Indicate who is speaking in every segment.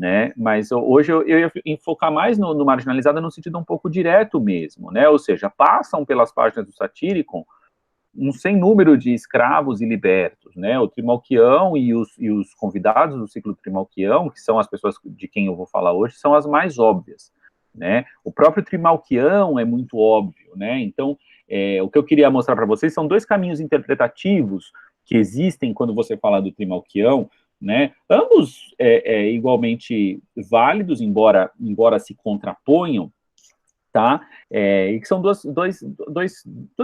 Speaker 1: né? Mas hoje eu ia enfocar mais no marginalizado no sentido um pouco direto mesmo, né? Ou seja, passam pelas páginas do Satyricon um sem número de escravos e libertos, né? O Trimalquião e os convidados do ciclo Trimalquião, que são as pessoas de quem eu vou falar hoje, são as mais óbvias, né? O próprio Trimalquião é muito óbvio, né? Então, o que eu queria mostrar para vocês são dois caminhos interpretativos que existem quando você fala do Trimalquião, né? Ambos igualmente válidos, embora se contraponham, tá? E que são duas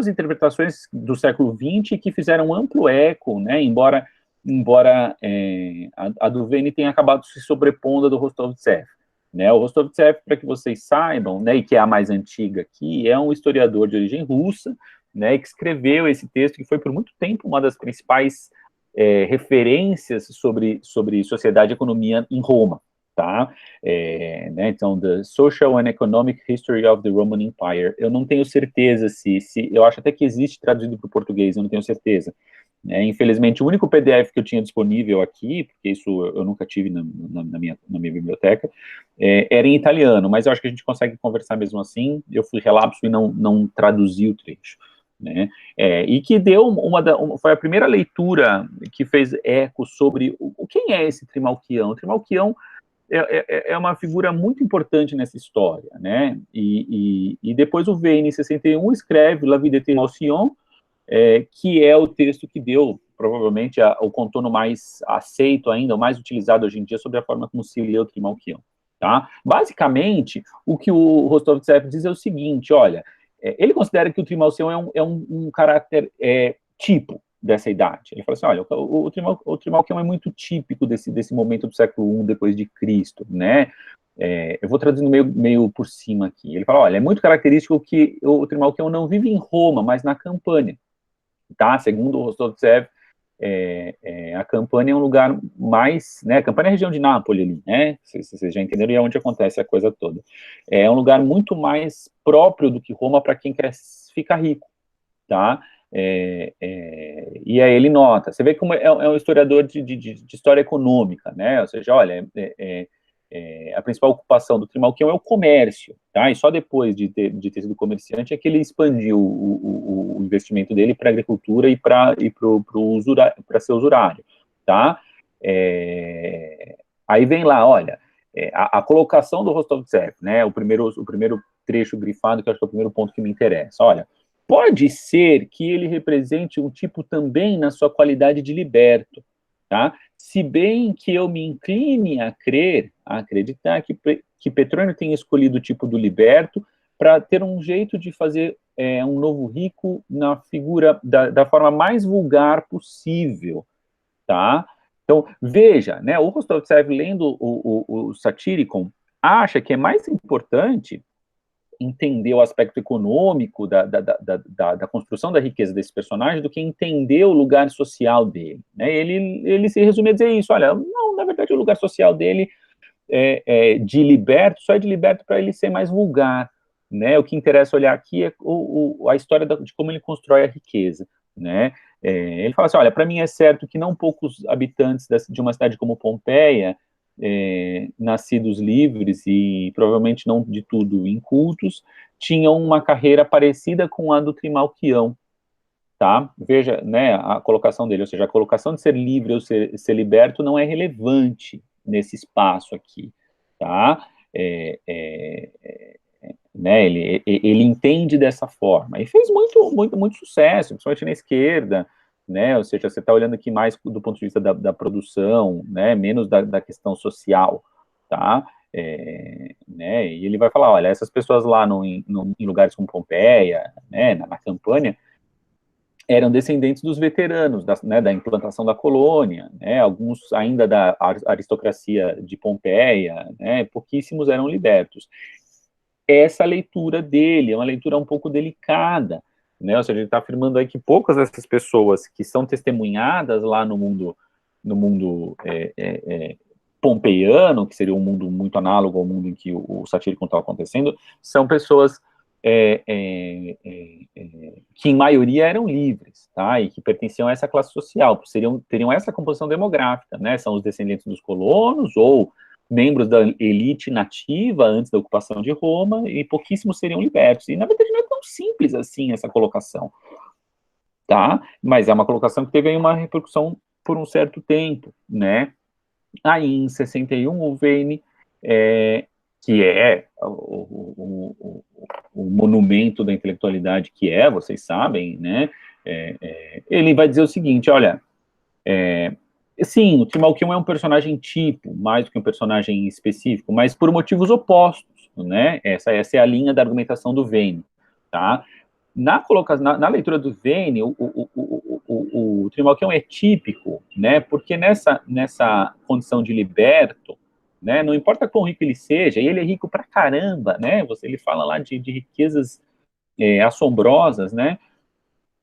Speaker 1: interpretações do século XX que fizeram amplo eco, né? Embora a do Veni tenha acabado se sobrepondo à do Rostovtsev. Né? O Rostovtsev, para que vocês saibam, né, e que é a mais antiga aqui, é um historiador de origem russa, né, que escreveu esse texto, que foi por muito tempo uma das principais referências sobre sociedade e economia em Roma. Tá? Né, então, The Social and Economic History of the Roman Empire. Eu não tenho certeza se eu acho até que existe traduzido para o português, eu não tenho certeza. Infelizmente, o único PDF que eu tinha disponível aqui, porque isso eu nunca tive na minha biblioteca, era em italiano, mas eu acho que a gente consegue conversar mesmo assim. Eu fui relapso e não traduzi o trecho. Né? E que deu foi a primeira leitura que fez eco sobre quem é esse Trimalquião. O Trimalquião é uma figura muito importante nessa história, né? E depois o Veyne, em 61, escreve La Vie de Trimalcion, que é o texto que deu, provavelmente, o contorno mais aceito ainda, o mais utilizado hoje em dia, sobre a forma como se lê o Trimalquion. Tá? Basicamente, o que o Rostovtsev diz é o seguinte, olha, ele considera que o Trimalcion é um caráter tipo dessa idade. Ele fala assim, olha, o Trimalquion é muito típico desse momento do século I depois de Cristo, né? Eu vou traduzindo meio por cima aqui. Ele fala, olha, é muito característico que o Trimalquion não vive em Roma, mas na Campânia. Tá? Segundo o Rostovtsev, a Campânia é um lugar mais, né, a Campânia é a região de Nápoles ali, né, vocês já entenderam, e é onde acontece a coisa toda. É um lugar muito mais próprio do que Roma para quem quer ficar rico, tá? E aí ele nota, você vê como é um historiador de história econômica, né, ou seja, olha, a principal ocupação do Trimalquion é o comércio, tá? E só depois de ter sido comerciante é que ele expandiu o investimento dele para a agricultura e para ser usurário, tá? Aí vem lá, olha, a colocação do Rostovtsev, né? O primeiro trecho grifado, que eu acho que é o primeiro ponto que me interessa. Olha, pode ser que ele represente um tipo também na sua qualidade de liberto, tá? Se bem que eu me incline a acreditar que Petrônio tenha escolhido o tipo do liberto para ter um jeito de fazer um novo rico na figura da forma mais vulgar possível, tá? Então, veja, né, o Rostovtsev, lendo o Satyricon, acha que é mais importante entender o aspecto econômico da construção da riqueza desse personagem do que entender o lugar social dele. Né? Ele se resume a dizer isso, olha, não, na verdade o lugar social dele de liberto, só é de liberto para ele ser mais vulgar. Né? O que interessa olhar aqui é a história de como ele constrói a riqueza. Né? Ele fala assim, olha, para mim é certo que não poucos habitantes de uma cidade como Pompeia, nascidos livres e provavelmente não de tudo incultos, tinham uma carreira parecida com a do Trimalquião, tá? Veja, né, a colocação dele, ou seja, a colocação de ser livre ou ser liberto não é relevante nesse espaço aqui, tá? Né, ele entende dessa forma, e fez muito sucesso, principalmente na esquerda, né, ou seja, você está olhando aqui mais do ponto de vista da produção, né, menos da questão social, tá? Né, e ele vai falar, olha, essas pessoas lá em lugares como Pompeia, né, na Campânia, eram descendentes dos veteranos, né, da implantação da colônia, né, alguns ainda da aristocracia de Pompeia, né, pouquíssimos eram libertos. Essa leitura dele é uma leitura um pouco delicada, né? Ou seja, ele está afirmando aí que poucas dessas pessoas que são testemunhadas lá no mundo pompeiano, que seria um mundo muito análogo ao mundo em que o Satyricon estava acontecendo, são pessoas que em maioria eram livres, tá? E que pertenciam a essa classe social, teriam essa composição demográfica, né? São os descendentes dos colonos ou membros da elite nativa antes da ocupação de Roma, e pouquíssimos seriam libertos. E, na verdade, não é tão simples assim essa colocação, tá? Mas é uma colocação que teve aí uma repercussão por um certo tempo, né? Aí, em 61, o Veyne, que é o monumento da intelectualidade que é, vocês sabem, né? Ele vai dizer o seguinte, olha, sim, o Trimalchion é um personagem tipo, mais do que um personagem específico, mas por motivos opostos, né? Essa é a linha da argumentação do Veyne, tá? Na leitura do Veyne, o Trimalchion é típico, né? Porque nessa condição de liberto, né? Não importa quão rico ele seja, e ele é rico pra caramba, né? Ele fala lá de riquezas assombrosas, né?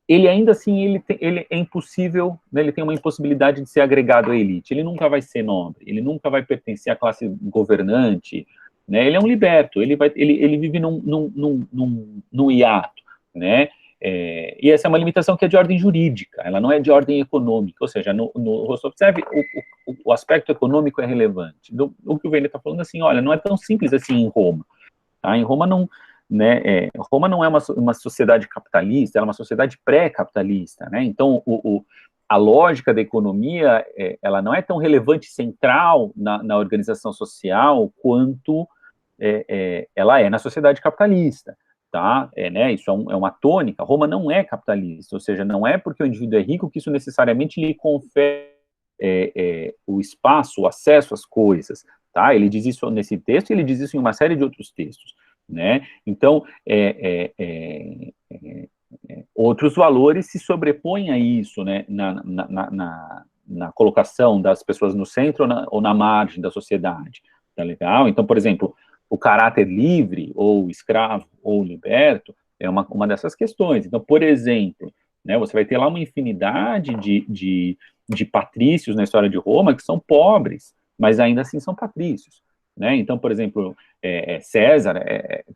Speaker 1: Ele ainda assim, ele é impossível, né, ele tem uma impossibilidade de ser agregado à elite, ele nunca vai ser nobre, ele nunca vai pertencer à classe governante, né, ele é um liberto, ele vive num hiato, né, e essa é uma limitação que é de ordem jurídica, ela não é de ordem econômica, ou seja, no Rostov-Tsev, o aspecto econômico é relevante. O que o Veyne está falando assim, olha, não é tão simples assim em Roma, tá? Em Roma não, né, Roma não é uma sociedade capitalista, ela é uma sociedade pré-capitalista, né? Então, a lógica da economia, ela não é tão relevante, central na organização social quanto ela é na sociedade capitalista, tá? Né, isso é uma tônica. Roma não é capitalista, ou seja, não é porque o indivíduo é rico que isso necessariamente lhe confere o espaço, o acesso às coisas, tá? Ele diz isso nesse texto e ele diz isso em uma série de outros textos, né? Então, outros valores se sobrepõem a isso, né? Na colocação das pessoas no centro ou na margem da sociedade, tá legal? Então, por exemplo, o caráter livre, ou escravo, ou liberto, é uma dessas questões. Então, por exemplo, né, você vai ter lá uma infinidade de patrícios na história de Roma que são pobres, mas ainda assim são patrícios, né? Então, por exemplo, César,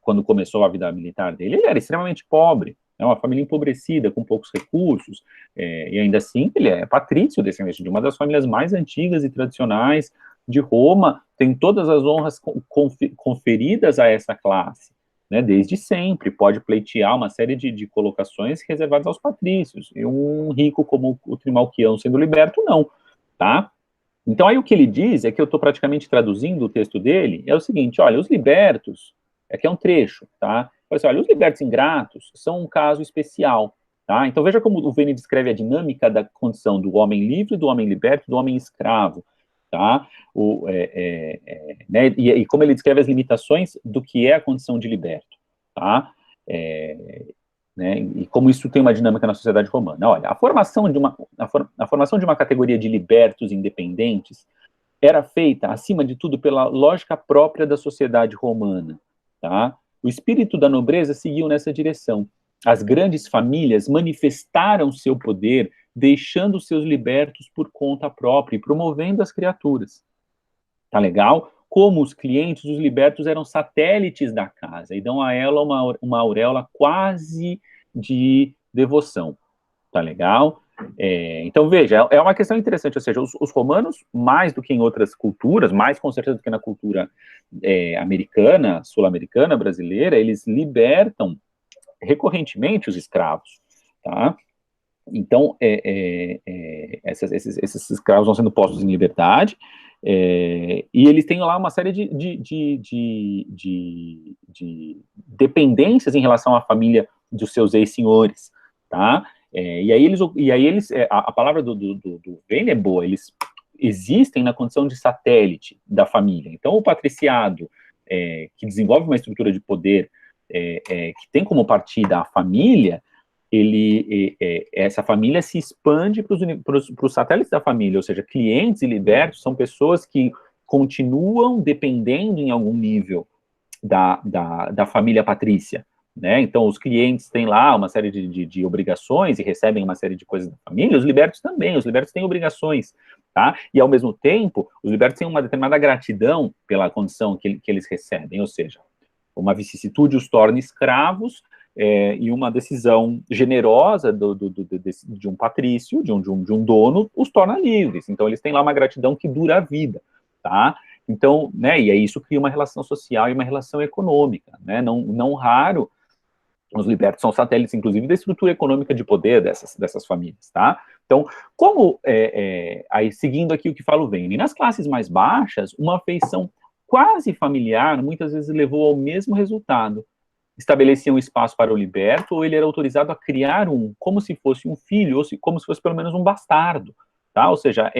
Speaker 1: quando começou a vida militar dele, ele era extremamente pobre, é uma família empobrecida, com poucos recursos, e ainda assim ele é patrício, descendente de uma das famílias mais antigas e tradicionais de Roma, tem todas as honras conferidas a essa classe, né, desde sempre, pode pleitear uma série de colocações reservadas aos patrícios, e um rico como o Trimalquião sendo liberto, não, tá? Então aí o que ele diz, é que eu estou praticamente traduzindo o texto dele, é o seguinte, olha, os libertos, aqui é um trecho, tá? Assim, olha, os libertos ingratos são um caso especial, tá? Então veja como o Veyne descreve a dinâmica da condição do homem livre, do homem liberto, do homem escravo, tá? Né, e como ele descreve as limitações do que é a condição de liberto, tá? Né, e como isso tem uma dinâmica na sociedade romana. Olha, a formação de uma categoria de libertos independentes era feita, acima de tudo, pela lógica própria da sociedade romana, tá? O espírito da nobreza seguiu nessa direção. As grandes famílias manifestaram seu poder, deixando seus libertos por conta própria e promovendo as criaturas. Tá legal? Como os clientes, os libertos eram satélites da casa e dão a ela uma auréola quase de devoção. Tá legal? Então, veja, é uma questão interessante, ou seja, os romanos, mais do que em outras culturas, mais com certeza do que na cultura americana, sul-americana, brasileira, eles libertam recorrentemente os escravos, tá? Então, esses escravos vão sendo postos em liberdade, e eles têm lá uma série de dependências em relação à família dos seus ex-senhores, tá? E aí eles a palavra do Veyne é boa, eles existem na condição de satélite da família. Então, o patriciado, que desenvolve uma estrutura de poder que tem como partida a família, essa família se expande para os satélites da família, ou seja, clientes e libertos são pessoas que continuam dependendo em algum nível da família patrícia, né? Então, os clientes têm lá uma série de obrigações e recebem uma série de coisas da família, os libertos também, os libertos têm obrigações, tá? E, ao mesmo tempo, os libertos têm uma determinada gratidão pela condição que eles recebem, ou seja, uma vicissitude os torna escravos, e uma decisão generosa de um patrício, de um dono, os torna livres. Então, eles têm lá uma gratidão que dura a vida, tá? Então, né, e aí isso cria uma relação social e uma relação econômica, né, não raro, os libertos são satélites, inclusive, da estrutura econômica de poder dessas famílias, tá? Então, aí seguindo aqui o que fala o Vane, nas classes mais baixas, uma afeição quase familiar muitas vezes levou ao mesmo resultado. Estabelecia um espaço para o liberto, ou ele era autorizado a criar como se fosse um filho, ou como se fosse pelo menos um bastardo, tá? Ou seja,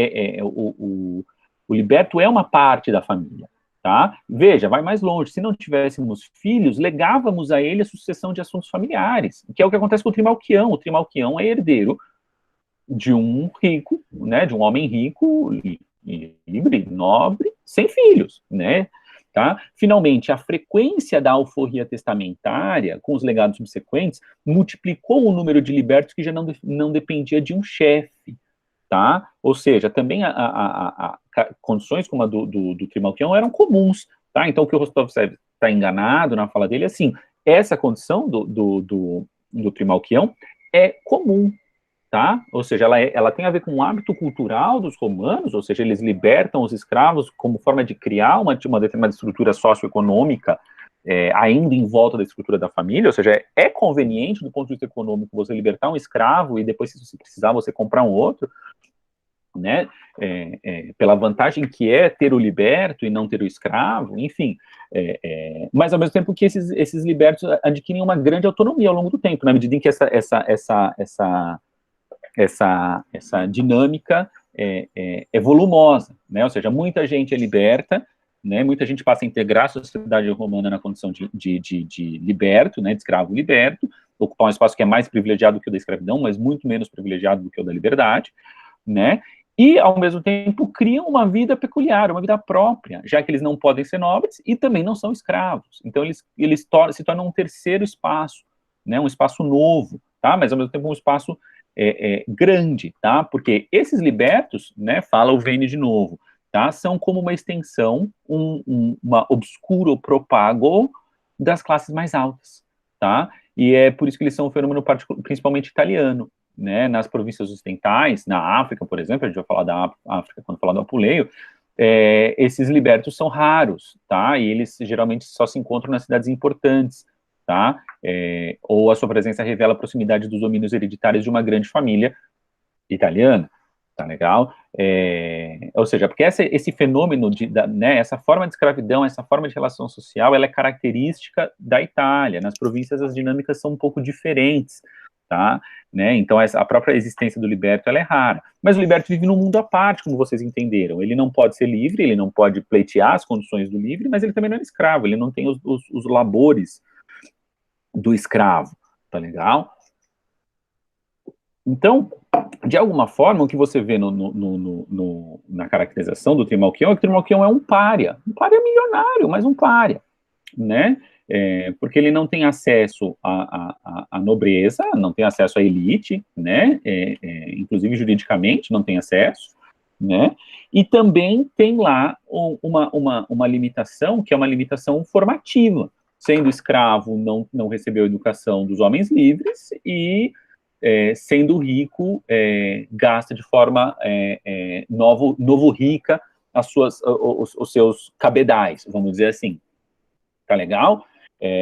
Speaker 1: o liberto é uma parte da família. Tá? Veja, vai mais longe. Se não tivéssemos filhos, legávamos a ele a sucessão de assuntos familiares, que é o que acontece com o Trimalquião. O Trimalquião é herdeiro de um rico, né, de um homem rico, livre, nobre, sem filhos, né? Tá? Finalmente, a frequência da alforria testamentária, com os legados subsequentes, multiplicou o número de libertos que já não dependia de um chefe. Tá? Ou seja, também condições como a do Trimalquião eram comuns, tá? Então, o que o Rostov está enganado na fala dele é assim, essa condição do Trimalquião é comum, tá? Ou seja, ela tem a ver com o hábito cultural dos romanos, ou seja, eles libertam os escravos como forma de criar uma determinada estrutura socioeconômica ainda em volta da estrutura da família, ou seja, é conveniente do ponto de vista econômico você libertar um escravo e depois, se você precisar, você comprar um outro, né, pela vantagem que é ter o liberto e não ter o escravo, enfim, mas ao mesmo tempo que esses libertos adquirem uma grande autonomia ao longo do tempo, na medida em que essa dinâmica é volumosa, né, ou seja, muita gente é liberta, né, muita gente passa a integrar a sociedade romana na condição de liberto, né, de escravo liberto, ocupar um espaço que é mais privilegiado que o da escravidão, mas muito menos privilegiado do que o da liberdade, né, e, ao mesmo tempo, criam uma vida peculiar, uma vida própria, já que eles não podem ser nobres e também não são escravos. Então, eles se tornam um terceiro espaço, né, um espaço novo, tá? Mas, ao mesmo tempo, um espaço grande, tá? Porque esses libertos, né, fala o Vane de novo, tá? São como uma extensão, uma obscuro propago das classes mais altas, tá? E é por isso que eles são um fenômeno principalmente italiano, né, nas províncias ocidentais, na África, por exemplo, a gente vai falar da África quando falar do Apuleio, esses libertos são raros, tá, e eles geralmente só se encontram nas cidades importantes, tá, ou a sua presença revela a proximidade dos domínios hereditários de uma grande família italiana, tá legal? Ou seja, porque esse fenômeno, né, essa forma de escravidão, essa forma de relação social, ela é característica da Itália, nas províncias as dinâmicas são um pouco diferentes, tá? Né? Então, a própria existência do liberto ela é rara. Mas o liberto vive num mundo à parte, como vocês entenderam. Ele não pode ser livre, ele não pode pleitear as condições do livre, mas ele também não é escravo, ele não tem os labores do escravo, tá legal? Então, de alguma forma, o que você vê na caracterização do Trimalquião é que o Trimalquião é um pária milionário, mas um pária, né? Porque ele não tem acesso à nobreza, não tem acesso à elite, né? Inclusive juridicamente não tem acesso, né? E também tem lá uma limitação, que é uma limitação formativa. Sendo escravo, não recebeu educação dos homens livres e sendo rico, gasta de forma novo rica os seus cabedais, vamos dizer assim. Tá legal?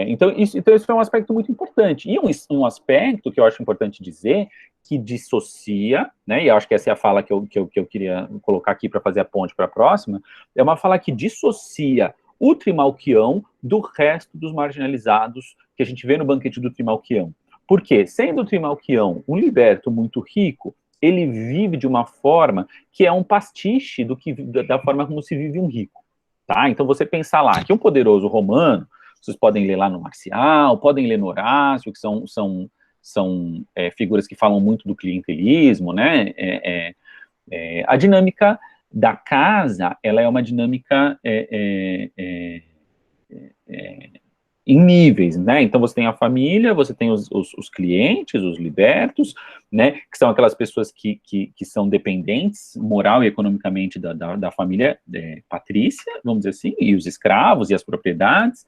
Speaker 1: Então, isso é um aspecto muito importante. E um aspecto que eu acho importante dizer, que dissocia, né, e eu acho que essa é a fala que eu queria colocar aqui para fazer a ponte para a próxima, é uma fala que dissocia o Trimalquião do resto dos marginalizados que a gente vê no banquete do Trimalquião. Por quê? Sendo o Trimalquião um liberto muito rico, ele vive de uma forma que é um pastiche da forma como se vive um rico. Tá? Então, você pensar lá que um poderoso romano, vocês podem ler lá no Marcial, podem ler no Horácio, que são figuras que falam muito do clientelismo, né? A dinâmica da casa, ela é uma dinâmica em níveis, né? Então você tem a família, você tem os clientes, os libertos, né? Que são aquelas pessoas que são dependentes moral e economicamente da família patrícia, vamos dizer assim, e os escravos e as propriedades,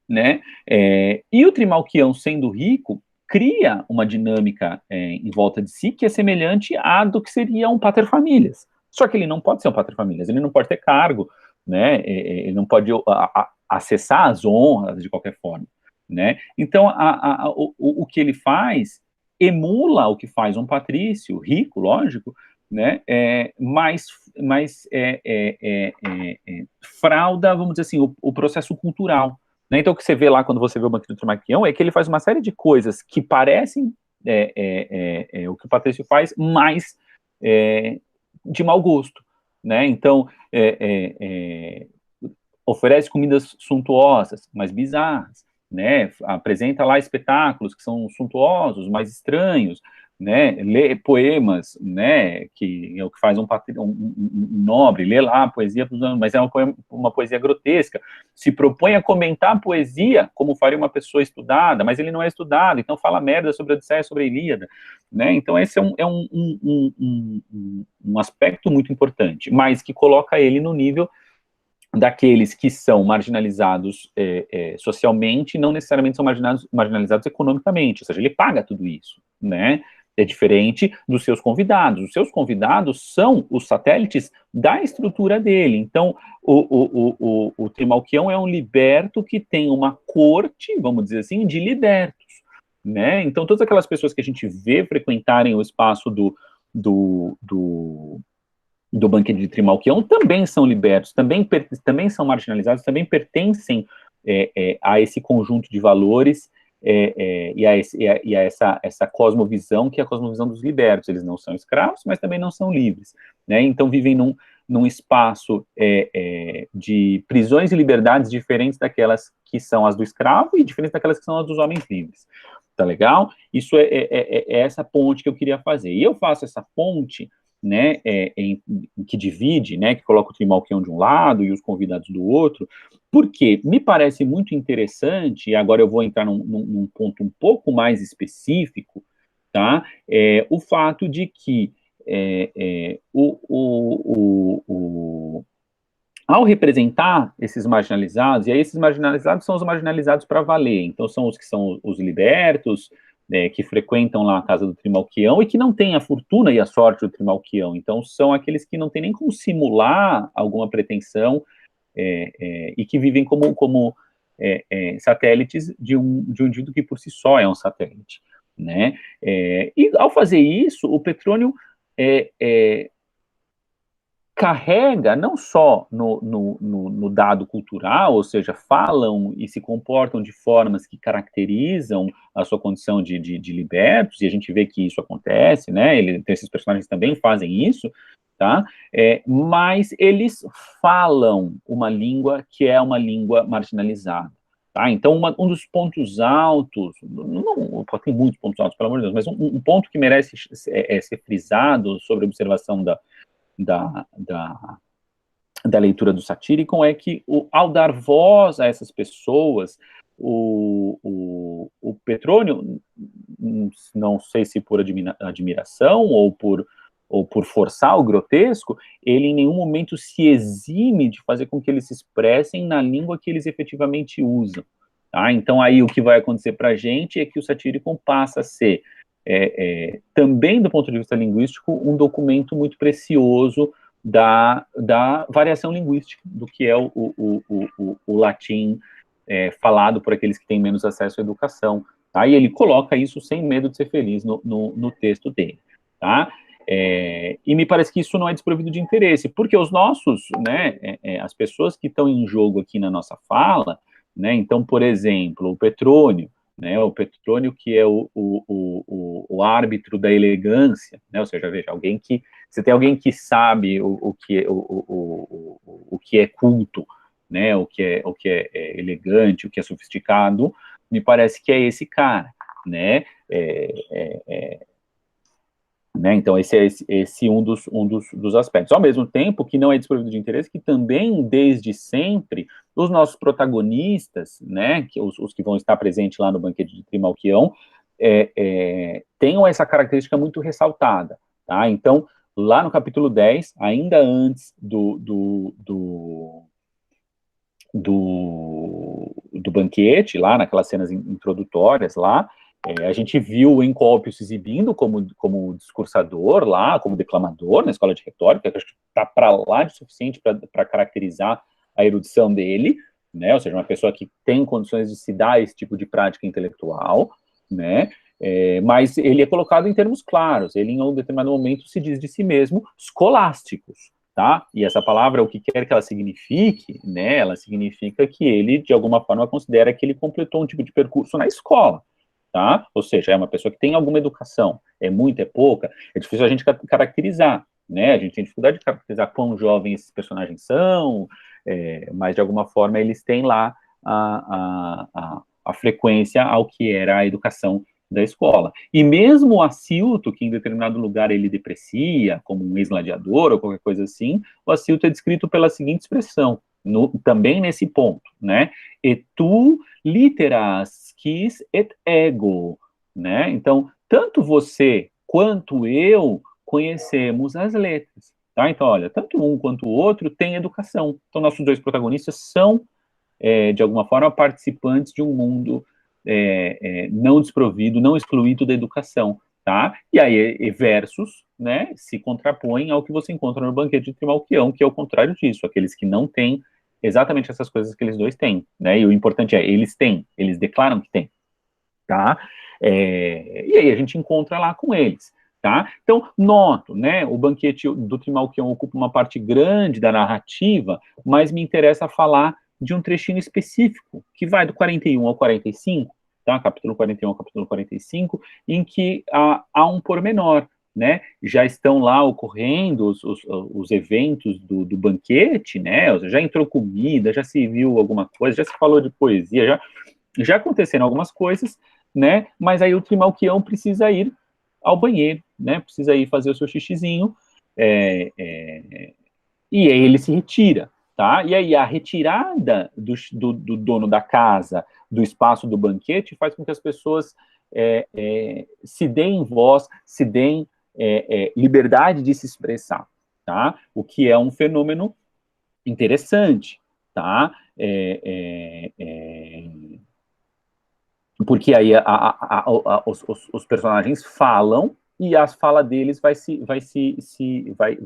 Speaker 1: né? E o Trimalquião, sendo rico, cria uma dinâmica em volta de si que é semelhante à do que seria um paterfamilias. Só que ele não pode ser um paterfamilias, ele não pode ter cargo, né? Ele não pode acessar as honras de qualquer forma, né? Então, o que ele faz emula o que faz um patrício, rico, lógico, né? Mas frauda, vamos dizer assim, o processo cultural. Né? Então, o que você vê lá quando você vê o Banquete do Trimalquião é que ele faz uma série de coisas que parecem o que o Patrício faz, mas de mau gosto. Né? Então, oferece comidas suntuosas, mas bizarras, né? Apresenta lá espetáculos que são suntuosos, mais estranhos, né? Lê poemas, né? Que é o que faz um nobre, lê lá a poesia, mas é uma poesia grotesca. Se propõe a comentar a poesia como faria uma pessoa estudada, mas ele não é estudado, então fala merda sobre a Odisseia, sobre a Ilíada, né? Então esse é um aspecto muito importante, mas que coloca ele no nível daqueles que são marginalizados socialmente, não necessariamente são marginalizados economicamente, ou seja, ele paga tudo isso, né? É diferente dos seus convidados. Os seus convidados são os satélites da estrutura dele. Então, o Trimalquião é um liberto que tem uma corte, vamos dizer assim, de libertos, né? Então, todas aquelas pessoas que a gente vê frequentarem o espaço do Banquete de Trimalquião também são libertos, também são marginalizados, também pertencem a esse conjunto de valores e a essa cosmovisão, que é a cosmovisão dos libertos. Eles não são escravos, mas também não são livres, né? Então vivem num espaço de prisões e liberdades diferentes daquelas que são as do escravo e diferentes daquelas que são as dos homens livres. Tá legal? Isso é essa ponte que eu queria fazer. E eu faço essa ponte, né, que divide, né, que coloca o Trimalquião de um lado e os convidados do outro, porque me parece muito interessante, e agora eu vou entrar num ponto um pouco mais específico, tá, o fato de que ao representar esses marginalizados, e aí esses marginalizados são os marginalizados para valer, então são os que são os libertos, que frequentam lá a casa do Trimalquião e que não têm a fortuna e a sorte do Trimalquião, então são aqueles que não têm nem como simular alguma pretensão e que vivem como satélites de um indivíduo que por si só é um satélite, né? E ao fazer isso, o Petrônio carrega não só no dado cultural, ou seja, falam e se comportam de formas que caracterizam a sua condição de libertos, e a gente vê que isso acontece, né? Esses personagens também fazem isso, tá? Mas eles falam uma língua que é uma língua marginalizada. Tá? Então, um dos pontos altos, não, tem muitos pontos altos, pelo amor de Deus, mas um ponto que merece ser frisado sobre a observação da leitura do Satyricon é que, ao dar voz a essas pessoas, o Petrônio, não sei se por admiração ou por forçar o grotesco, ele em nenhum momento se exime de fazer com que eles se expressem na língua que eles efetivamente usam. Tá? Então, aí o que vai acontecer para a gente é que o Satyricon passa a ser também do ponto de vista linguístico, um documento muito precioso da variação linguística, do que é o latim falado por aqueles que têm menos acesso à educação. Tá? E ele coloca isso sem medo de ser feliz no texto dele. Tá? E me parece que isso não é desprovido de interesse, porque os nossos, né, as pessoas que estão em jogo aqui na nossa fala, né, então, por exemplo, o Petrônio, né, o Petrônio, que é o árbitro da elegância, né, ou seja, veja, você tem alguém que sabe o que é culto, né, o que é elegante, o que é sofisticado, me parece que é esse cara, né, né, então esse é um dos aspectos. Ao mesmo tempo que não é desprovido de interesse, que também, desde sempre, os nossos protagonistas, né, os que vão estar presentes lá no Banquete de Trimalquião, tenham essa característica muito ressaltada. Tá? Então, lá no capítulo 10, ainda antes do banquete, lá naquelas cenas introdutórias lá, a gente viu o Encópio se exibindo como discursador lá, como declamador na escola de retórica, que acho que está para lá de suficiente para caracterizar a erudição dele, né, ou seja, uma pessoa que tem condições de se dar esse tipo de prática intelectual, né, mas ele é colocado em termos claros, ele em um determinado momento se diz de si mesmo escolásticos, tá? E essa palavra, o que quer que ela signifique, né, ela significa que ele, de alguma forma, considera que ele completou um tipo de percurso na escola, tá? Ou seja, é uma pessoa que tem alguma educação, é muita, é pouca, é difícil a gente caracterizar, né? A gente tem dificuldade de caracterizar quão jovens esses personagens são, mas de alguma forma eles têm lá a frequência ao que era a educação da escola. E mesmo o Assilto, que em determinado lugar ele deprecia, como um ex-gladiador ou qualquer coisa assim, o Assilto é descrito pela seguinte expressão, também nesse ponto, né? Et tu literas quis et ego, né? Então, tanto você quanto eu conhecemos as letras, tá? Então, olha, tanto um quanto o outro têm educação. Então, nossos dois protagonistas são, de alguma forma, participantes de um mundo não desprovido, não excluído da educação, tá? E aí, versos, né, se contrapõem ao que você encontra no banquete de Trimalquião, que é o contrário disso, aqueles que não têm exatamente essas coisas que eles dois têm, né? E o importante é, eles têm, eles declaram que têm, tá? E aí a gente encontra lá com eles, tá? Então, noto, né, o banquete do Trimalquião ocupa uma parte grande da narrativa, mas me interessa falar de um trechinho específico, que vai do 41 ao 45, tá? Capítulo 41 ao capítulo 45, em que há um pormenor, né? Já estão lá ocorrendo os eventos do banquete, né? Já entrou comida, já se viu alguma coisa, já se falou de poesia, já aconteceram algumas coisas, né? Mas aí o Trimalquião precisa ir ao banheiro, né? Precisa ir fazer o seu xixizinho, e aí ele se retira, tá? E aí a retirada do dono da casa, do espaço do banquete, faz com que as pessoas se deem voz, se deem liberdade de se expressar, tá? O que é um fenômeno interessante, tá? Porque aí os personagens falam e a fala deles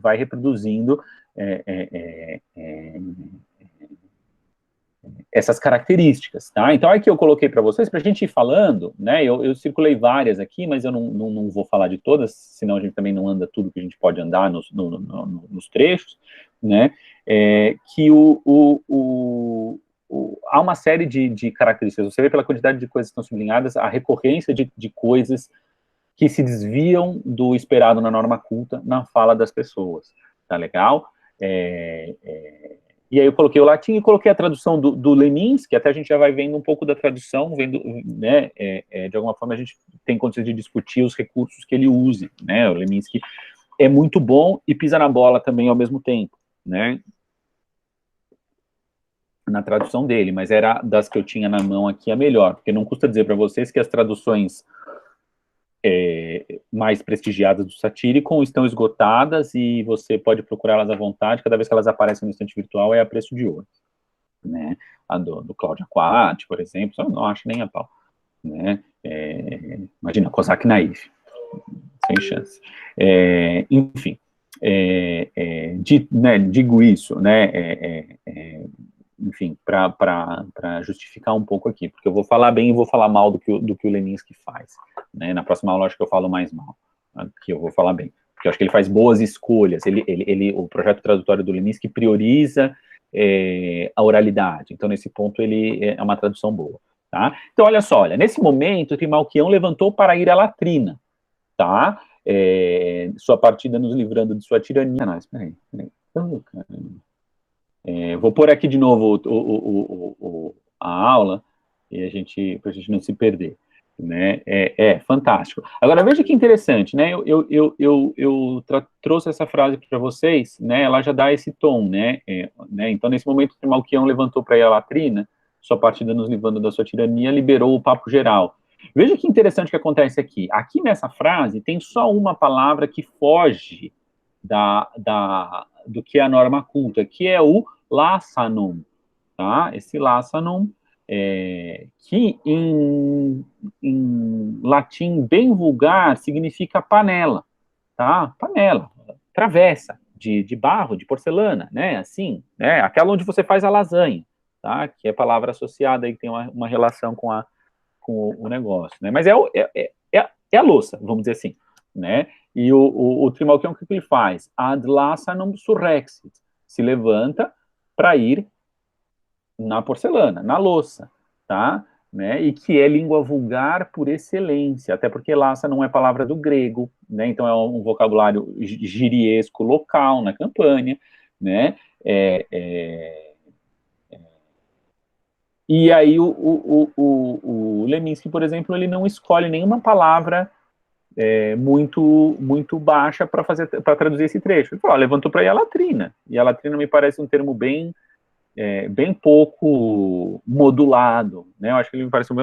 Speaker 1: vai reproduzindo é, é, é, essas características, tá? Então, aqui eu coloquei para vocês, para a gente ir falando, né? Eu circulei várias aqui, mas eu não vou falar de todas, senão a gente também não anda tudo que a gente pode andar nos trechos, né? Que há uma série de características. Você vê pela quantidade de coisas que estão sublinhadas, a recorrência de coisas que se desviam do esperado na norma culta na fala das pessoas, tá legal? E aí eu coloquei o latim e coloquei a tradução do Lemins, que até a gente já vai vendo um pouco da tradução, vendo, né, de alguma forma a gente tem condições de discutir os recursos que ele use, né, o Leminski é muito bom e pisa na bola também ao mesmo tempo, né, na tradução dele, mas era das que eu tinha na mão aqui a melhor, porque não custa dizer para vocês que as traduções mais prestigiadas do Satírico estão esgotadas e você pode procurá-las à vontade, cada vez que elas aparecem no estante virtual é a preço de ouro, né? A do Cláudio Aquati, por exemplo, eu não acho nem a pau, né? Imagina, Cossack Naif, sem chance. Enfim, né, digo isso, né? Enfim, para justificar um pouco aqui, porque eu vou falar bem e vou falar mal do que o Leminski faz, né? Na próxima aula acho que eu falo mais mal, que eu vou falar bem, porque eu acho que ele faz boas escolhas, o projeto tradutório do Leminski prioriza a oralidade, então nesse ponto ele é uma tradução boa, tá? Então olha só, nesse momento o Trimalquião levantou para ir à latrina, tá? Sua partida nos livrando de sua tirania. Não, espera aí. Oh, vou pôr aqui de novo a aula e para a gente não se perder, né? Fantástico. Agora veja que interessante, né? Eu trouxe essa frase para vocês, né? Ela já dá esse tom, né? Então nesse momento o Trimalquião levantou para ir à latrina, sua partida nos livrando da sua tirania, liberou o papo geral. Veja que interessante que acontece aqui. Aqui nessa frase tem só uma palavra que foge do que é a norma culta, que é o laçanum, tá? Esse laçanum, que em latim bem vulgar significa panela, tá? Panela, travessa, de barro, de porcelana, né, assim, né, aquela onde você faz a lasanha, tá, que é palavra associada aí, que tem uma relação com o negócio, né, mas é a louça, vamos dizer assim, né, e o Trimalchion, o que ele faz? Ad lasanum surrexit, se levanta para ir na porcelana, na louça, tá? Né? E que é língua vulgar por excelência, até porque laça não é palavra do grego, né? Então é um vocabulário giriesco local na Campânia, né? E aí o Leminski, por exemplo, ele não escolhe nenhuma palavra muito baixa para traduzir esse trecho. Ele falou, levantou para ir a latrina, e a latrina me parece um termo bem pouco modulado, né? Eu acho que ele me parece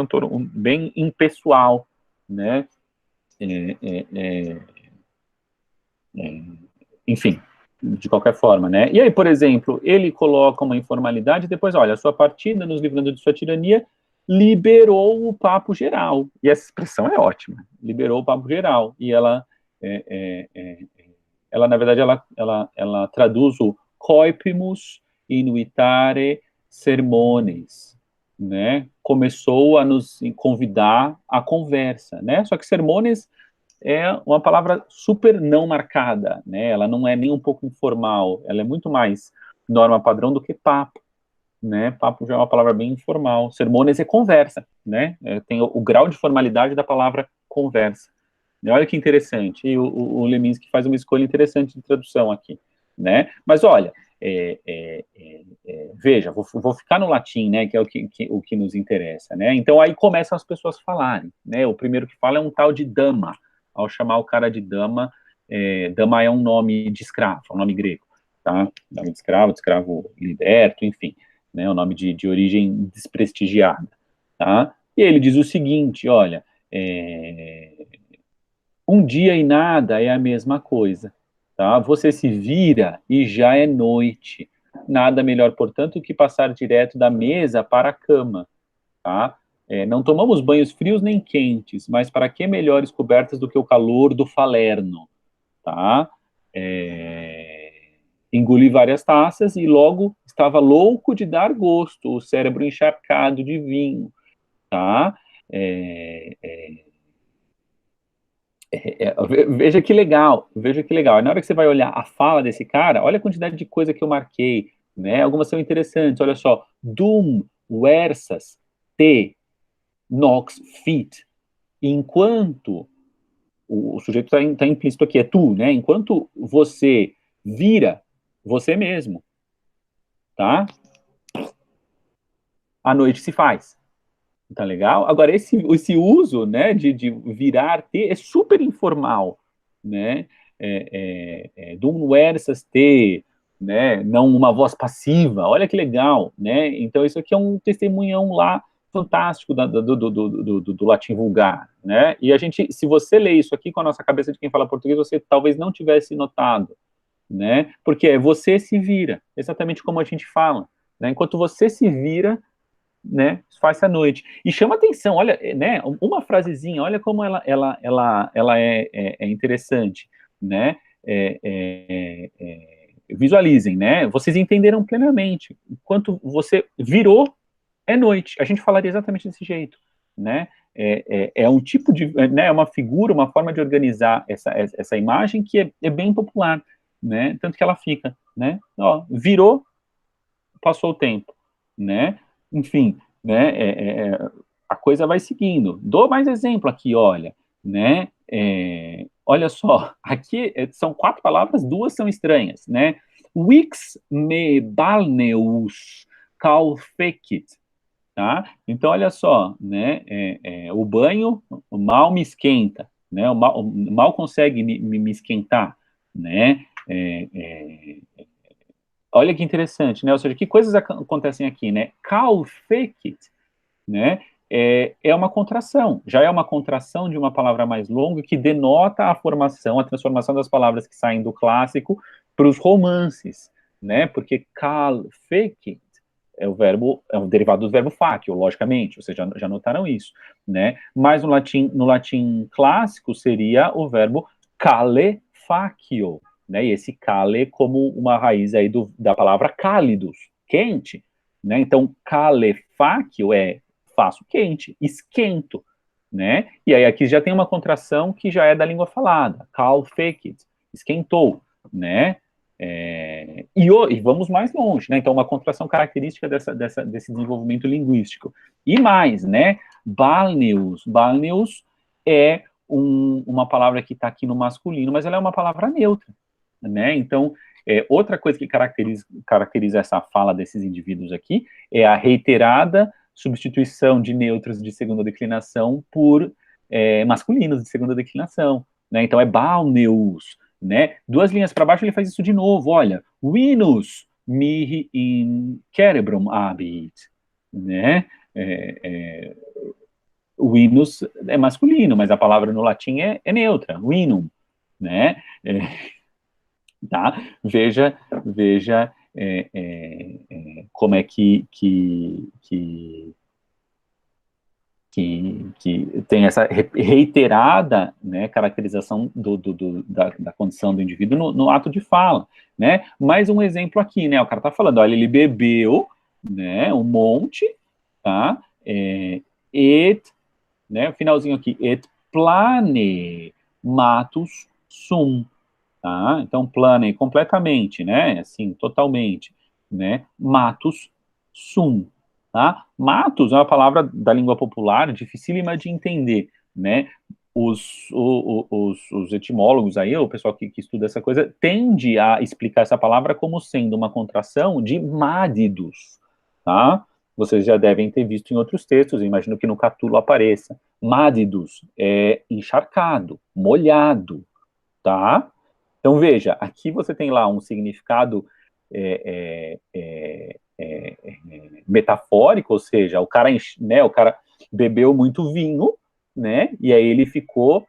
Speaker 1: bem impessoal, né? É, é, é, enfim, de qualquer forma, né? E aí, por exemplo, ele coloca uma informalidade, depois, olha, a sua partida, nos livrando de sua tirania, liberou o papo geral. E essa expressão é ótima, liberou o papo geral. E ela na verdade, ela traduz o coipimus inuitare sermones, né? Começou a nos convidar à conversa, né? Só que sermones é uma palavra super não marcada, né? Ela não é nem um pouco informal, ela é muito mais norma padrão do que papo, né? Papo já é uma palavra bem informal. Sermones é conversa, né? Tem o grau de formalidade da palavra conversa. Olha que interessante. E o Leminski faz uma escolha interessante de tradução aqui, né? Mas olha, veja, vou ficar no latim, né? Que é o que nos interessa, né? Então aí começam as pessoas a falarem, né? O primeiro que fala é um tal de dama. Ao chamar o cara de dama, dama é um nome de escravo, é um nome grego, tá? Nome de escravo liberto, enfim, né? Um nome de origem desprestigiada, tá? E ele diz o seguinte, olha, um dia e nada é a mesma coisa, tá? Você se vira e já é noite. Nada melhor, portanto, que passar direto da mesa para a cama, tá? Não tomamos banhos frios nem quentes, mas para que melhores cobertas do que o calor do falerno, tá? Engoli várias taças e logo estava louco de dar gosto, o cérebro encharcado de vinho, tá? Veja que legal. Na hora que você vai olhar a fala desse cara, olha a quantidade de coisa que eu marquei, né? Algumas são interessantes. Olha só, dum versas te nox fit. Enquanto o sujeito está implícito aqui, é tu, né? Enquanto você vira você mesmo, tá? A noite se faz. Tá legal? Agora, esse uso, né, de virar T é super informal, né? Dum versas T, né? Não uma voz passiva. Olha que legal, né? Então, isso aqui é um testemunhão lá fantástico do latim vulgar, né? E a gente, se você lê isso aqui com a nossa cabeça de quem fala português, você talvez não tivesse notado, né? Porque você se vira, exatamente como a gente fala, né? Enquanto você se vira, né, faz-se à noite. E chama atenção, olha, né, uma frasezinha, olha como ela é interessante, né, visualizem, né, vocês entenderam plenamente, enquanto você virou, é noite, a gente falaria exatamente desse jeito, né, um tipo de, né, uma figura, uma forma de organizar essa imagem que é bem popular, né, tanto que ela fica, né, ó, virou, passou o tempo, né, enfim, né, a coisa vai seguindo. Dou mais exemplo aqui, olha, né, olha só, aqui são 4 palavras, 2 são estranhas, né, Vix me balneus calfecit, tá, então olha só, né, o banho mal me esquenta, né, mal consegue me esquentar, né, olha que interessante, né? Ou seja, que coisas acontecem aqui, né? Calfecit, né? É uma contração, já é uma contração de uma palavra mais longa que denota a formação, a transformação das palavras que saem do clássico para os romances, né? Porque calfecit é o derivado do verbo facio, logicamente, vocês já notaram isso, né? Mas no latim clássico seria o verbo calefacio, né? E esse kale como uma raiz aí da palavra cálidos, quente, né? Então, calefácio é faço quente, esquento, né? E aí aqui já tem uma contração que já é da língua falada, calfekit, esquentou, né? E vamos mais longe, né? Então, uma contração característica desse desenvolvimento linguístico. E mais, né? Balneus. Balneus é uma palavra que está aqui no masculino, mas ela é uma palavra neutra, né? Então, outra coisa que caracteriza essa fala desses indivíduos aqui é a reiterada substituição de neutros de segunda declinação por masculinos de segunda declinação, né? Então, é balneus, né? Duas linhas para baixo ele faz isso de novo, olha, Venus mihi in cerebrum habit, né? O Venus é masculino, mas a palavra no latim é neutra, vinum, né? Tá? Veja como é que tem essa reiterada, né, caracterização da condição do indivíduo no ato de fala, né? Mais um exemplo aqui, né? O cara tá falando, olha, ele bebeu, né, um monte, tá? Et, né, o finalzinho aqui, et plane matus sum, tá? Então, plane completamente, né? Assim, totalmente, né? Matus sum, tá? Matus é uma palavra da língua popular dificílima de entender, né? Os etimólogos aí, o pessoal que estuda essa coisa, tende a explicar essa palavra como sendo uma contração de mádidos, tá? Vocês já devem ter visto em outros textos, imagino que no Catulo apareça. Mádidos é encharcado, molhado, tá? Então, veja, aqui você tem lá um significado metafórico, ou seja, o cara bebeu muito vinho, né, e aí ele ficou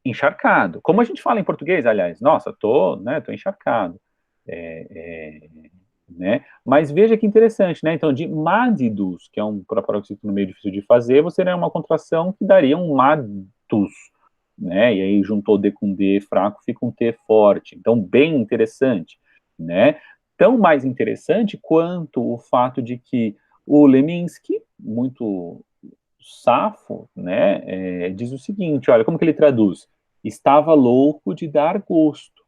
Speaker 1: encharcado. Como a gente fala em português, aliás, nossa, tô encharcado. Né? Mas veja que interessante, né? Então, de madidus, que é um paroxítono meio difícil de fazer, você tem uma contração que daria um madus, né? E aí juntou D com D fraco, fica um T forte. Então, bem interessante, né? Tão mais interessante quanto o fato de que o Leminski, muito safo, né, diz o seguinte, olha, como que ele traduz? Estava louco de dar gosto,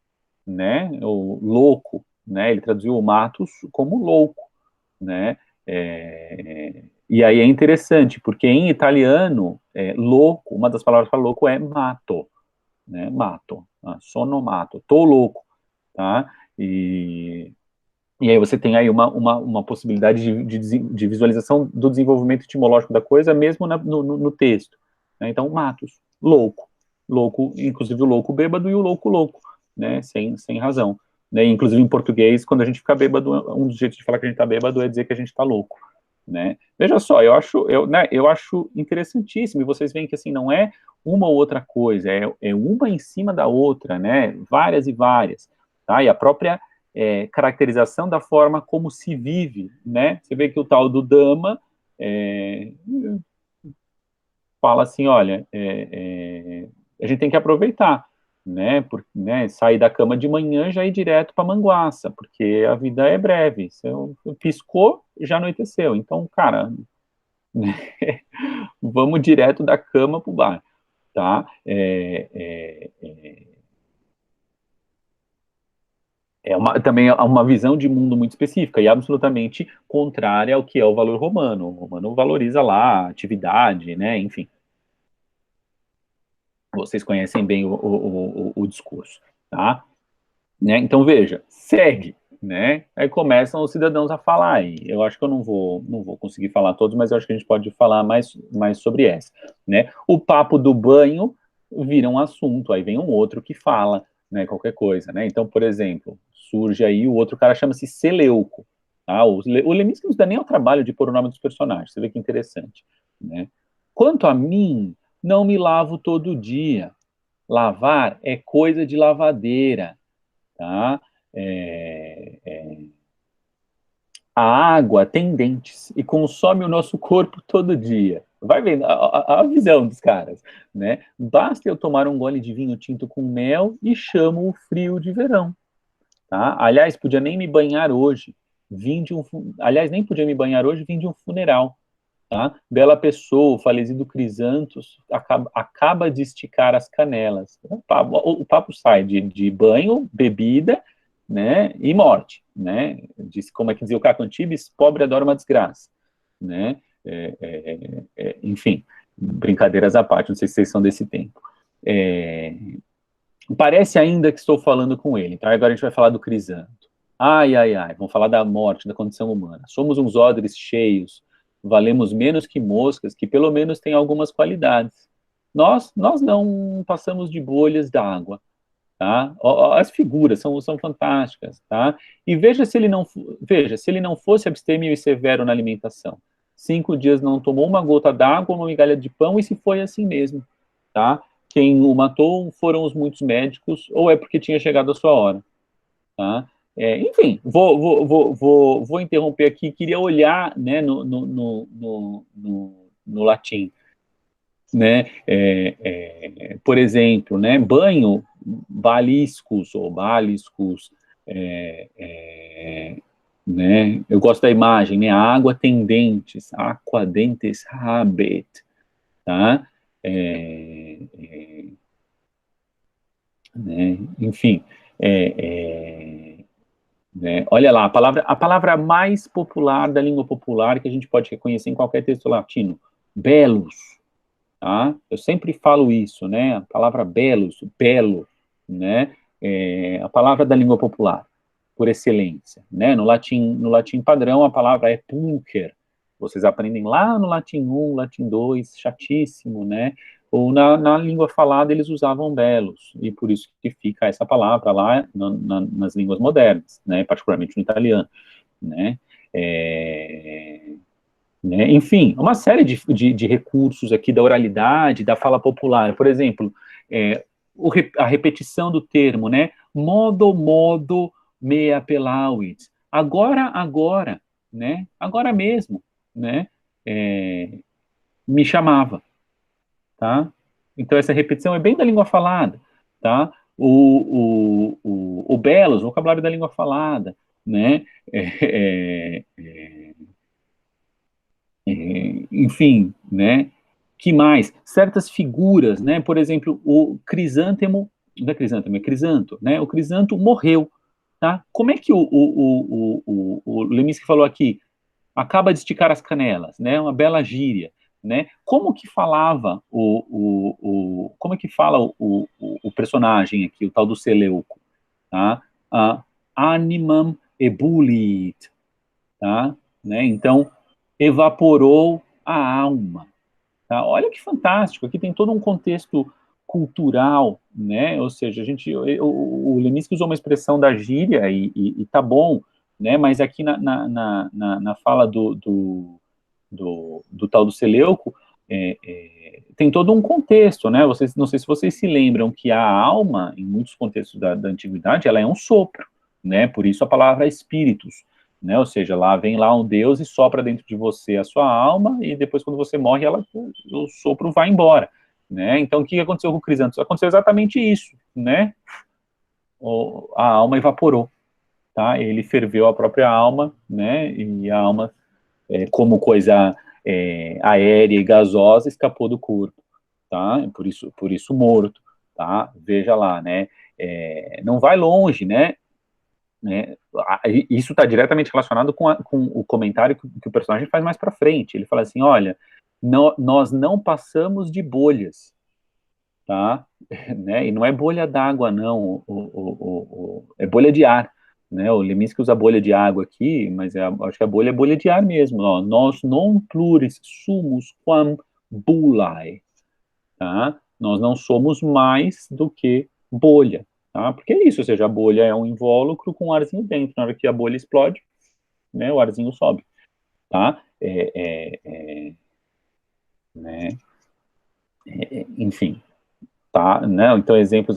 Speaker 1: né? O louco, né? Ele traduziu o matus como louco, né? E aí é interessante, porque em italiano, louco, uma das palavras para louco é mato, né? Mato, sono mato, tô louco, tá? E aí você tem aí uma possibilidade de visualização do desenvolvimento etimológico da coisa, mesmo no texto, né? Então, matos, louco, louco, inclusive o louco bêbado e o louco louco, né? Sem razão. Né? Inclusive em português, quando a gente fica bêbado, um dos jeitos de falar que a gente está bêbado é dizer que a gente está louco, né? Veja só, eu acho interessantíssimo, e vocês veem que assim, não é uma ou outra coisa, é uma em cima da outra, né? Várias e várias, tá? E a própria caracterização da forma como se vive, né? Você vê que o tal do Dama fala assim, olha, a gente tem que aproveitar, né? Né? Sair da cama de manhã já ir direto para Manguaça, porque a vida é breve. Você piscou, já anoiteceu. Então, cara, né? Vamos direto da cama para o bar, tá? Também é uma visão de mundo muito específica e absolutamente contrária ao que é o valor romano. O romano valoriza lá a atividade, né? Enfim, vocês conhecem bem o discurso, tá? Né? Então veja, segue, né? Aí começam os cidadãos a falar aí. Eu acho que eu não vou conseguir falar todos, mas eu acho que a gente pode falar mais sobre essa, né? O papo do banho vira um assunto, aí vem um outro que fala, né? Qualquer coisa, né? Então, por exemplo, surge aí o outro cara chama-se Seleuco, tá? O Leminski não dá nem ao trabalho de pôr o nome dos personagens. Você vê que interessante, né? Quanto a mim, não me lavo todo dia. Lavar é coisa de lavadeira, tá? A água tem dentes e consome o nosso corpo todo dia. Vai vendo a visão dos caras, né? Basta eu tomar um gole de vinho tinto com mel e chamo o frio de verão, tá? Aliás, podia nem me banhar hoje, aliás, nem podia me banhar hoje, vim de um funeral, tá? Bela pessoa, o falecido Crisantos, acaba de esticar as canelas. O papo sai de banho, bebida, né, e morte, né? Diz, como é que dizia o Caco Antibes, pobre adora uma desgraça, né? Enfim, brincadeiras à parte, não sei se vocês são desse tempo. Parece ainda que estou falando com ele, tá? Agora a gente vai falar do Crisanto. Ai, ai, ai, vamos falar da morte, da condição humana. Somos uns odres cheios, valemos menos que moscas, que pelo menos têm algumas qualidades. Nós não passamos de bolhas d'água, tá? As figuras são fantásticas, tá? E veja, se ele não fosse abstêmio e severo na alimentação, 5 dias não tomou uma gota d'água, uma migalha de pão, e se foi assim mesmo, tá? Quem o matou foram os muitos médicos, ou é porque tinha chegado a sua hora, tá? Enfim, vou interromper aqui, queria olhar, né, no latim, né, por exemplo, né, banho, baliscus ou baliscus, é, é, né, eu gosto da imagem, né, água tem dentes, aqua dentes habet, tá, né, enfim, né, olha lá, a palavra mais popular da língua popular que a gente pode reconhecer em qualquer texto latino, belos, tá? Eu sempre falo isso, né? A palavra belos, belo, né? A palavra da língua popular, por excelência, né? No latim padrão, a palavra é pulcher. Vocês aprendem lá no latim 1, latim 2, chatíssimo, né? Ou na língua falada eles usavam belos, e por isso que fica essa palavra lá nas línguas modernas, né? Particularmente no italiano, né? É, né? Enfim, uma série de recursos aqui da oralidade, da fala popular. Por exemplo, a repetição do termo, né? Modo, me appellawit. Agora, né? Agora mesmo, né? É, me chamava, tá? Então, essa repetição é bem da língua falada, tá? O belos, o vocabulário da língua falada, né? Enfim, né? Que mais? Certas figuras, né? Por exemplo, o crisântemo, não é crisântemo, é crisanto, né? O crisanto morreu, tá? Como é que o Leminski falou aqui? Acaba de esticar as canelas, né? Uma bela gíria, né? Como que falava como é que fala o personagem aqui, o tal do Seleuco, tá? Animam ebulit, tá? Né? Então, evaporou a alma. Tá? Olha que fantástico, aqui tem todo um contexto cultural, né? Ou seja, o Leminski usou uma expressão da gíria e tá bom, né? Mas aqui na fala do tal do Seleuco, tem todo um contexto, né? Não sei se vocês se lembram que a alma, em muitos contextos da antiguidade, ela é um sopro, né? Por isso a palavra espíritus, né? Ou seja, lá vem lá um Deus e sopra dentro de você a sua alma, e depois quando você morre, o sopro vai embora, né? Então, o que aconteceu com o Crisantos? Aconteceu exatamente isso, né? A alma evaporou, tá? Ele ferveu a própria alma, né? E a alma, como coisa aérea e gasosa, escapou do corpo, tá? Por isso morto, tá? Veja lá, né? Não vai longe, né? Isso está diretamente relacionado com o comentário que o personagem faz mais para frente. Ele fala assim, olha, nós não passamos de bolhas, tá? Né? E não é bolha d'água, não, é bolha de ar, né? O Leminski usa bolha de água aqui, mas acho que a bolha é bolha de ar mesmo. Ó. Nós non pluris sumus quam bullae, tá? Nós não somos mais do que bolha, tá? Porque é isso, ou seja, a bolha é um invólucro com um arzinho dentro. Na hora que a bolha explode, né, o arzinho sobe, tá? Né? Enfim, tá? Né? Então, exemplos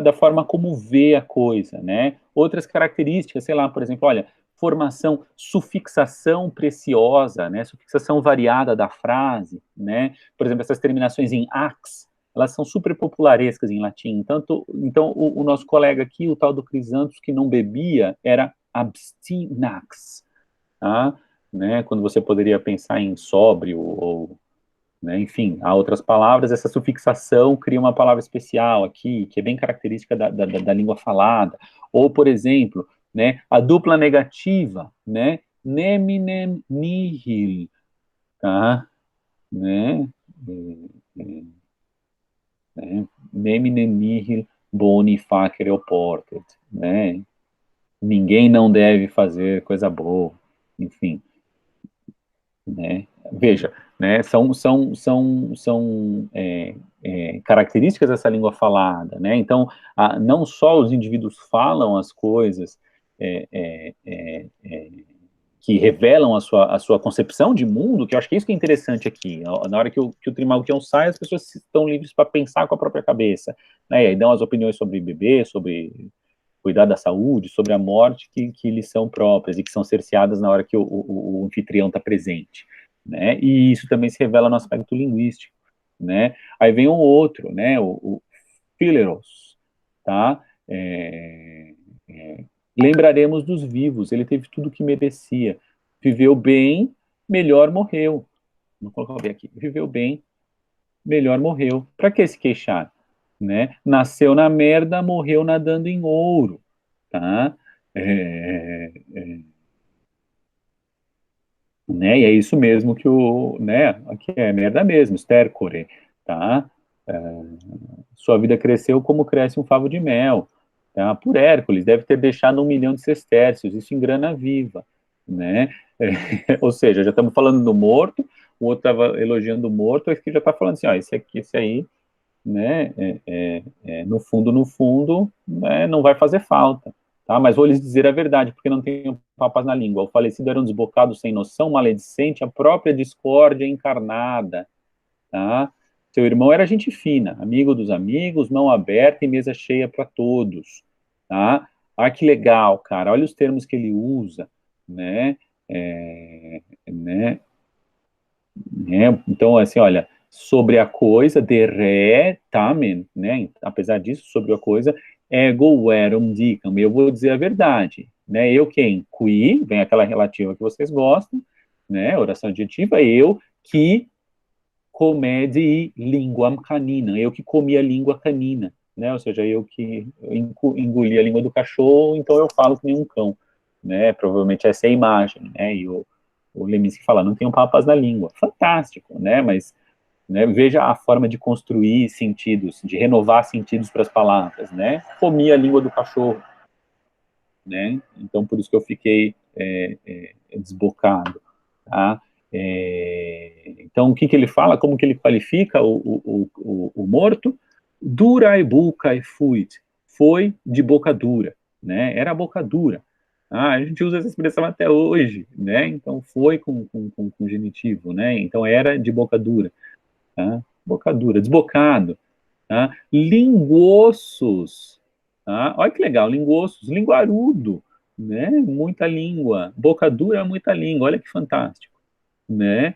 Speaker 1: da forma como vê a coisa, né? Outras características, sei lá, por exemplo, olha, formação, sufixação preciosa, né, sufixação variada da frase, né, por exemplo, essas terminações em ax, elas são super popularescas em latim, então o nosso colega aqui, o tal do Crisantos, que não bebia, era abstinax, tá? Né, quando você poderia pensar em sóbrio, ou, né, enfim, há outras palavras, essa sufixação cria uma palavra especial aqui, que é bem característica da língua falada, ou, por exemplo, né, a dupla negativa, né, neminem nihil, tá, né, neminem nihil boni facere oportet, né, ninguém não deve fazer coisa boa, enfim, né? Veja, né, são características dessa língua falada, né? Então, não só os indivíduos falam as coisas é, é, é, é, que revelam a sua concepção de mundo, que eu acho que é isso que é interessante aqui. Na hora que o Trimalquion sai, as pessoas estão livres para pensar com a própria cabeça, né? E aí dão as opiniões sobre bebê, sobre cuidar da saúde, sobre a morte, que lhes são próprias e que são cerceadas na hora que o anfitrião está presente, né? E isso também se revela no aspecto linguístico, né? Aí vem um outro, né? O Phileros, tá? Lembraremos dos vivos, ele teve tudo o que merecia, viveu bem, melhor morreu. Vou colocar bem aqui, viveu bem, melhor morreu. Para que se queixar, né? Nasceu na merda, morreu nadando em ouro, tá? Né? E é isso mesmo que né? Aqui é merda mesmo, stercore, tá? É, sua vida cresceu como cresce um favo de mel, tá? Por Hércules, deve ter deixado 1 milhão de sestércios, isso em grana viva, né? Ou seja, já estamos falando do morto, o outro estava elogiando o morto, esse aqui já está falando assim, ó, esse aí, né, no fundo, né, não vai fazer falta, tá? Mas vou lhes dizer a verdade, porque não tenho papas na língua. O falecido era um desbocado sem noção, maledicente, a própria discórdia encarnada, tá? Seu irmão era gente fina, amigo dos amigos, mão aberta e mesa cheia para todos, tá? Ah, que legal, cara, olha os termos que ele usa, né? Né? Então, assim, olha, sobre a coisa, de re, tamen, né? Apesar disso, sobre a coisa, ego verum dicam, eu vou dizer a verdade, né? Eu quem? Qui, vem aquela relativa que vocês gostam, né? Oração adjetiva, eu que comedi linguam canina, eu que comi a língua canina, né? Ou seja, eu que engoli a língua do cachorro, então eu falo que nem um cão, né? Provavelmente essa é a imagem, né? E o Leminski fala, não tenho papas na língua. Fantástico, né? Mas, né, veja a forma de construir sentidos, de renovar sentidos para as palavras, né? Comi a língua do cachorro, né? Então, por isso que eu fiquei desbocado, tá? Então, o que que ele fala? Como que ele qualifica o morto? Durai bucae fuit. Foi de boca dura, né? Era boca dura. A gente usa essa expressão até hoje, né? Então, foi com genitivo, né? Então, era de boca dura, tá? Boca dura, desbocado, tá? Linguosos, tá? Olha que legal, linguosos, linguarudo, né? Muita língua, boca dura, muita língua, olha que fantástico, né?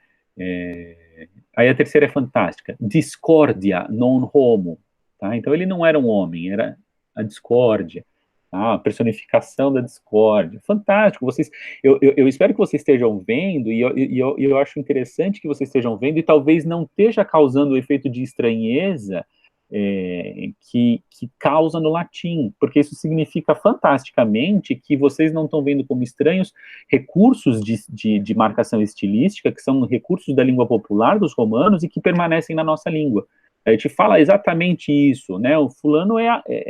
Speaker 1: Aí a terceira é fantástica, discórdia non homo, tá? Então ele não era um homem, era a discórdia, tá? A personificação da discórdia, fantástico, eu espero que vocês estejam vendo, eu acho interessante que vocês estejam vendo, e talvez não esteja causando o efeito de estranheza, que causa no latim, porque isso significa fantasticamente que vocês não estão vendo como estranhos recursos de marcação estilística, que são recursos da língua popular dos romanos e que permanecem na nossa língua. A gente fala exatamente isso, né? O fulano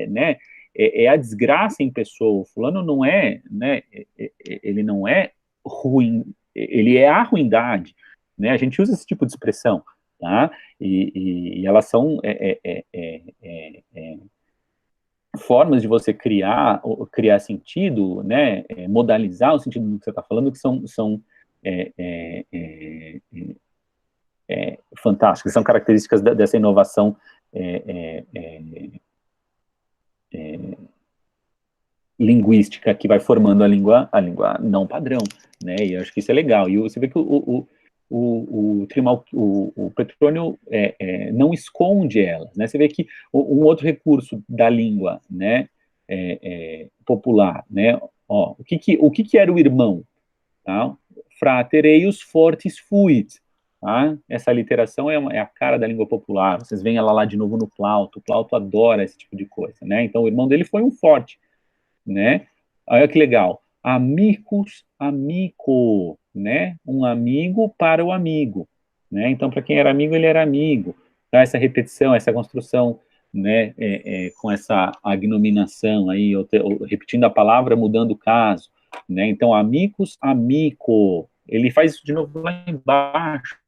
Speaker 1: né, é a desgraça em pessoa, o fulano não é, né, ele não é ruim, ele é a ruindade, né? A gente usa esse tipo de expressão, tá? E elas são formas de você criar sentido, né, modalizar o sentido do que você está falando, que são é, é, é, fantásticas, são características dessa inovação é, é, linguística que vai formando a língua não padrão, né? E eu acho que isso é legal. E você vê que o Petrônio não esconde elas, né? Você vê que um outro recurso da língua, né, popular, né? Ó, o que era o irmão? Tá? Frater eius fortis fuit. Tá? Essa literação é a cara da língua popular. Vocês veem ela lá de novo no Plauto. O Plauto adora esse tipo de coisa, né? Então, o irmão dele foi um forte, né? Olha que legal. Amicus amico, né? Um amigo para o amigo, né? Então, para quem era amigo, ele era amigo. Então, essa repetição, essa construção, né? Com essa agnominação aí, repetindo a palavra, mudando o caso, né? Então, amicus amico. Ele faz isso de novo lá embaixo,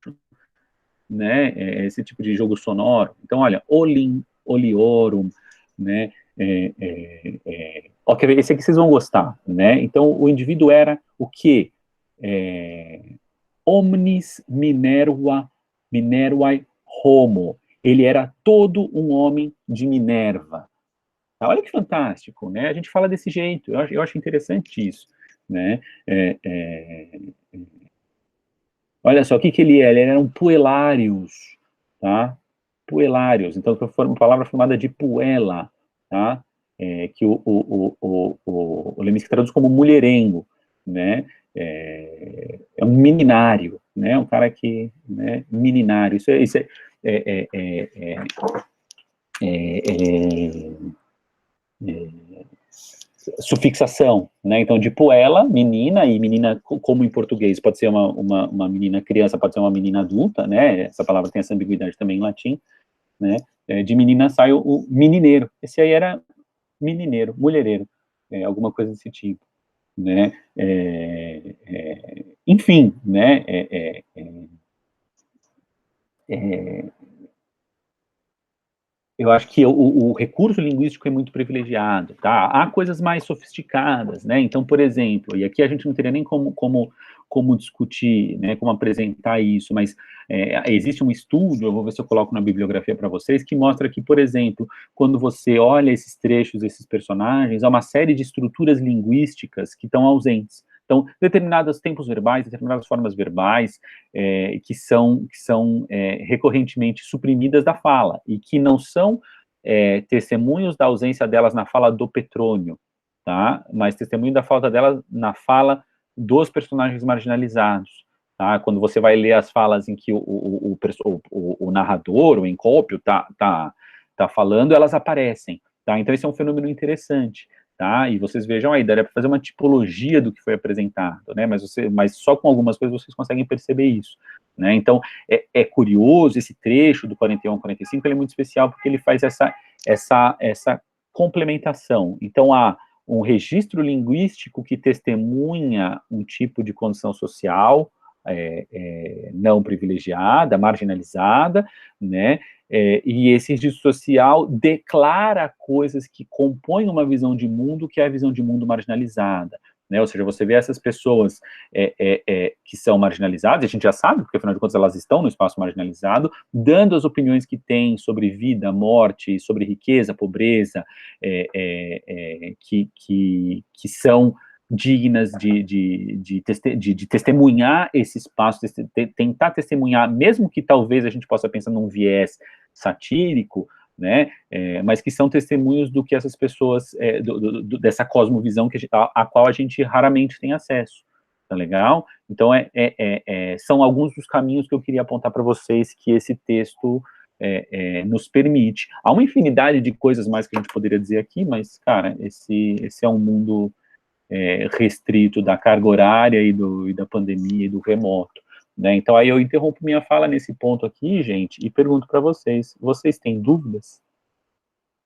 Speaker 1: né? Esse tipo de jogo sonoro. Então, olha, olim, oliorum, né? Ó, quer ver? Esse aqui vocês vão gostar, né? Então, o indivíduo era o quê? Omnis Minervae homo. Ele era todo um homem de Minerva. Tá? Olha que fantástico, né? A gente fala desse jeito. Eu acho interessante isso, né? Olha só, o que ele é? Ele era um puelarius, tá? Puelarius. Então, foi uma palavra formada de puella, tá? Que o Leminski traduz como mulherengo, né? É um meninário, né? Um cara que, né? Meninário. Isso é, sufixação, né? Então, de puella, menina, e menina, como em português, pode ser uma menina criança, pode ser uma menina adulta, né? Essa palavra tem essa ambiguidade também em latim, né? De menina sai o menineiro. Esse aí era menineiro, mulhereiro, alguma coisa desse tipo, né? Enfim, né? Eu acho que o recurso linguístico é muito privilegiado, tá? Há coisas mais sofisticadas, né? Então, por exemplo, e aqui a gente não teria nem como discutir, né, como apresentar isso, mas existe um estudo, eu vou ver se eu coloco na bibliografia para vocês, que mostra que, por exemplo, quando você olha esses trechos, esses personagens, há uma série de estruturas linguísticas que estão ausentes. Então, determinados tempos verbais, determinadas formas verbais, que são recorrentemente suprimidas da fala, e que não são testemunhos da ausência delas na fala do Petrônio, tá? Mas testemunho da falta delas na fala dos personagens marginalizados, tá? Quando você vai ler as falas em que o narrador, o encópio, tá falando, elas aparecem, tá? Então, esse é um fenômeno interessante. Tá? E vocês vejam aí, daria para fazer uma tipologia do que foi apresentado, né? Mas só com algumas coisas vocês conseguem perceber isso, né? Então, é curioso esse trecho do 41 ao 45, ele é muito especial porque ele faz essa complementação. Então, há um registro linguístico que testemunha um tipo de condição social não privilegiada, marginalizada, né? E esse registro social declara coisas que compõem uma visão de mundo que é a visão de mundo marginalizada, né? Ou seja, você vê essas pessoas que são marginalizadas, a gente já sabe, porque afinal de contas elas estão no espaço marginalizado, dando as opiniões que têm sobre vida, morte, sobre riqueza, pobreza, que são dignas de testemunhar esse espaço, tentar testemunhar, mesmo que talvez a gente possa pensar num viés satírico, né, mas que são testemunhos do que essas pessoas, dessa cosmovisão a qual a gente raramente tem acesso, tá legal? Então, são alguns dos caminhos que eu queria apontar para vocês que esse texto nos permite. Há uma infinidade de coisas mais que a gente poderia dizer aqui, mas, cara, esse é um mundo restrito da carga horária e da pandemia e do remoto, né? Então, aí eu interrompo minha fala nesse ponto aqui, gente, e pergunto para vocês têm dúvidas?